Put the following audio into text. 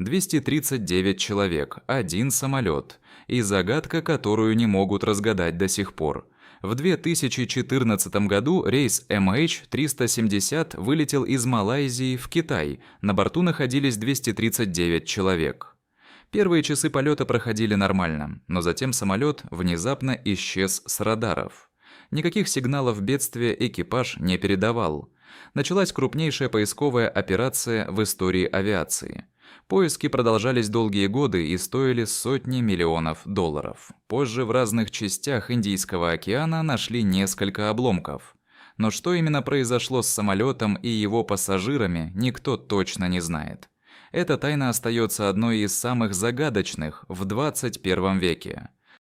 239 человек, один самолет. И загадка, которую не могут разгадать до сих пор. В 2014 году рейс MH370 вылетел из Малайзии в Китай. На борту находились 239 человек. Первые часы полета проходили нормально, но затем самолет внезапно исчез с радаров. Никаких сигналов бедствия экипаж не передавал. Началась крупнейшая поисковая операция в истории авиации. Поиски продолжались долгие годы и стоили сотни миллионов долларов. Позже в разных частях Индийского океана нашли несколько обломков. Но что именно произошло с самолетом и его пассажирами, никто точно не знает. Эта тайна остается одной из самых загадочных в 21 веке.